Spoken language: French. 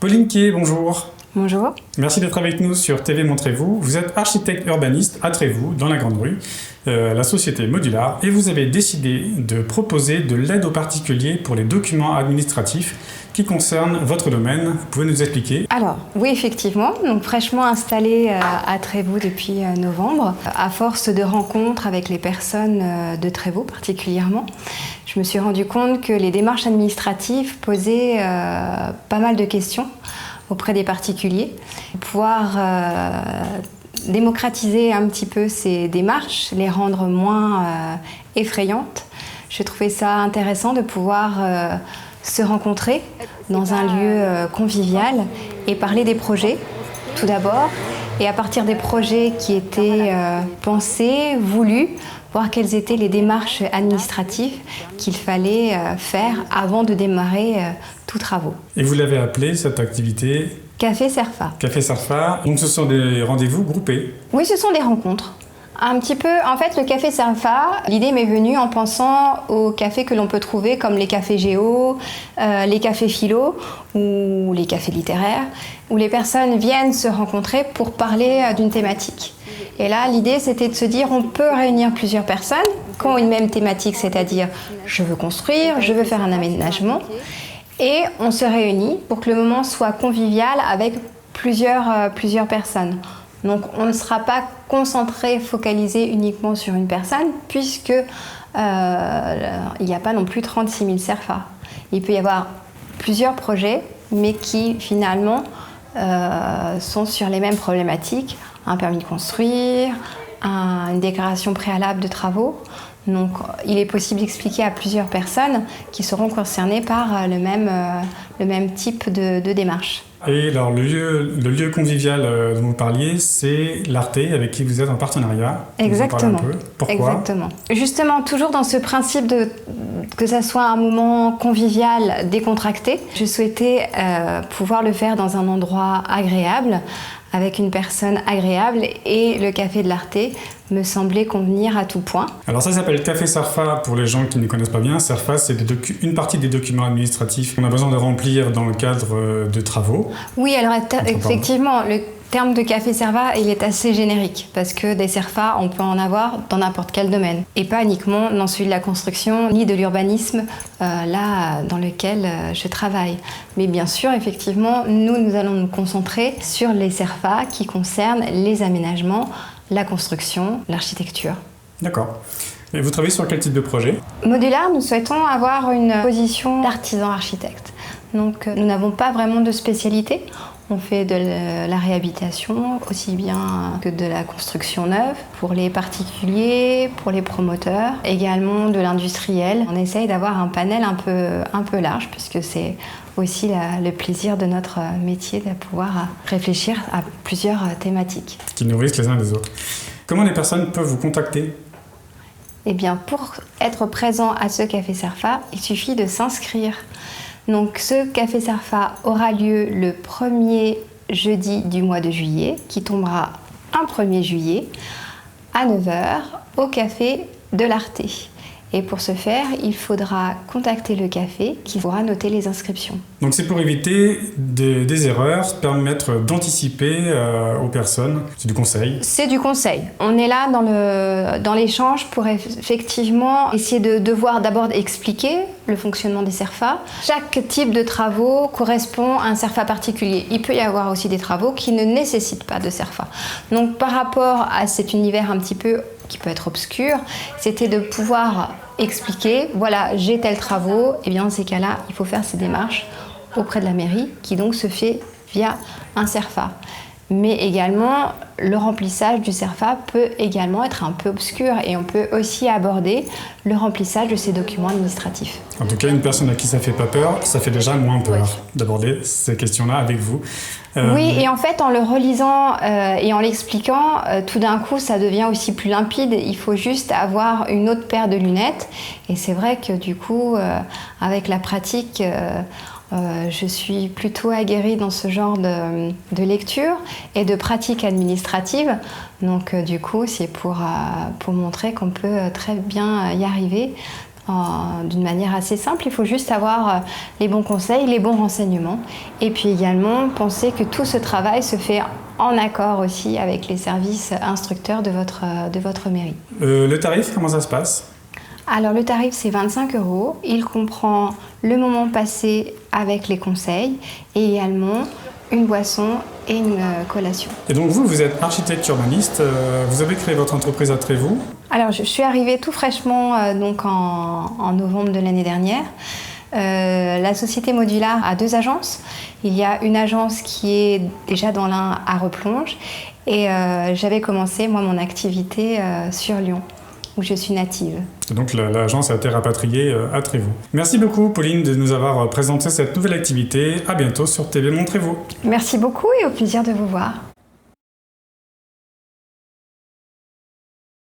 Pauline Quier, bonjour. Bonjour. Merci d'être avec nous sur TV Montrez-vous. Vous êtes architecte urbaniste à Trévoux, dans la Grande Rue, la société Modular, et vous avez décidé de proposer de l'aide aux particuliers pour les documents administratifs qui concernent votre domaine. Vous pouvez nous expliquer? Alors, oui, effectivement, donc fraîchement installée à Trévoux depuis novembre, à force de rencontres avec les personnes de Trévoux particulièrement, je me suis rendu compte que les démarches administratives posaient pas mal de questions auprès des particuliers. Pouvoir démocratiser un petit peu ces démarches, les rendre moins effrayantes. Je trouvais ça intéressant de pouvoir se rencontrer dans un lieu convivial et parler des projets, tout d'abord, et à partir des projets qui étaient pensés, voulus, voir quelles étaient les démarches administratives qu'il fallait faire avant de démarrer tous travaux. Et vous l'avez appelé, cette activité? Café Cerfa. Café Cerfa, donc ce sont des rendez-vous groupés? Oui, ce sont des rencontres. Un petit peu, en fait, le café Cerfa, l'idée m'est venue en pensant aux cafés que l'on peut trouver comme les cafés géo, les cafés philo ou les cafés littéraires, où les personnes viennent se rencontrer pour parler d'une thématique. Et là, l'idée, c'était de se dire, on peut réunir plusieurs personnes qui ont une même thématique, c'est-à-dire je veux construire, je veux faire un aménagement, et on se réunit pour que le moment soit convivial avec plusieurs personnes. Donc on ne sera pas concentré, focalisé uniquement sur une personne, puisque il n'y a pas non plus 36 000 Cerfa. Il peut y avoir plusieurs projets, mais qui finalement sont sur les mêmes problématiques. Un permis de construire, une déclaration préalable de travaux. Donc il est possible d'expliquer à plusieurs personnes qui seront concernées par le même type de démarche. Et alors le lieu convivial dont vous parliez, c'est l'Arte avec qui vous êtes en partenariat. Exactement. Un peu. Pourquoi? Exactement. Justement, toujours dans ce principe que ça soit un moment convivial, décontracté, je souhaitais pouvoir le faire dans un endroit agréable, avec une personne agréable, et le café de l'Arte me semblait convenir à tout point. Alors ça s'appelle Café Cerfa pour les gens qui ne connaissent pas bien. Cerfa, c'est une partie des documents administratifs qu'on a besoin de remplir dans le cadre de travaux. Oui, alors effectivement, le terme de Café Cerfa, il est assez générique, parce que des Cerfa, on peut en avoir dans n'importe quel domaine, et pas uniquement dans celui de la construction ni de l'urbanisme, là dans lequel je travaille. Mais bien sûr, effectivement, nous allons nous concentrer sur les Cerfa qui concernent les aménagements, la construction, l'architecture. D'accord. Et vous travaillez sur quel type de projet? Modular, nous souhaitons avoir une position d'artisan architecte. Donc nous n'avons pas vraiment de spécialité. On fait de la réhabilitation aussi bien que de la construction neuve pour les particuliers, pour les promoteurs, également de l'industriel. On essaye d'avoir un panel un peu large, puisque c'est aussi le plaisir de notre métier de pouvoir réfléchir à plusieurs thématiques. Qui nourrissent les uns les autres. Comment les personnes peuvent vous contacter? Eh bien, pour être présent à ce Café Cerfa, il suffit de s'inscrire. Donc ce Café Cerfa aura lieu le 1er jeudi du mois de juillet, qui tombera un 1er juillet à 9h au Café de l'Arte. Et pour ce faire, il faudra contacter le café qui pourra noter les inscriptions. Donc c'est pour éviter des erreurs, permettre d'anticiper aux personnes. C'est du conseil? C'est du conseil. On est là dans l'échange pour effectivement essayer de voir d'abord expliquer le fonctionnement des Cerfa. Chaque type de travaux correspond à un Cerfa particulier. Il peut y avoir aussi des travaux qui ne nécessitent pas de Cerfa. Donc par rapport à cet univers un petit peu qui peut être obscur, c'était de pouvoir expliquer, voilà, j'ai tel travaux, et bien dans ces cas-là, il faut faire ces démarches auprès de la mairie, qui donc se fait via un Cerfa. Mais également, le remplissage du Cerfa peut également être un peu obscur, et on peut aussi aborder le remplissage de ces documents administratifs. En tout cas, une personne à qui ça fait pas peur, ça fait déjà moins peur d'aborder ces questions-là avec vous. Oui, et en fait, en le relisant et en l'expliquant, tout d'un coup, ça devient aussi plus limpide. Il faut juste avoir une autre paire de lunettes. Et c'est vrai que du coup, avec la pratique, je suis plutôt aguerrie dans ce genre de lecture et de pratique administrative. Donc du coup, c'est pour montrer qu'on peut très bien y arriver d'une manière assez simple. Il faut juste avoir les bons conseils, les bons renseignements. Et puis également, penser que tout ce travail se fait en accord aussi avec les services instructeurs de votre mairie. Le tarif, comment ça se passe ? Alors le tarif c'est 25 €. Il comprend le moment passé avec les conseils et également une boisson et une collation. Et donc vous êtes architecte urbaniste, vous avez créé votre entreprise à Trévoux. Alors je suis arrivée tout fraîchement donc en novembre de l'année dernière. La société Modular a 2 agences. Il y a une agence qui est déjà dans l'Ain à Replonge et j'avais commencé moi mon activité sur Lyon, où je suis native. Et donc l'agence a été rapatriée à Trévoux. Merci beaucoup Pauline de nous avoir présenté cette nouvelle activité. À bientôt sur TV Montrévoux. Merci beaucoup et au plaisir de vous voir.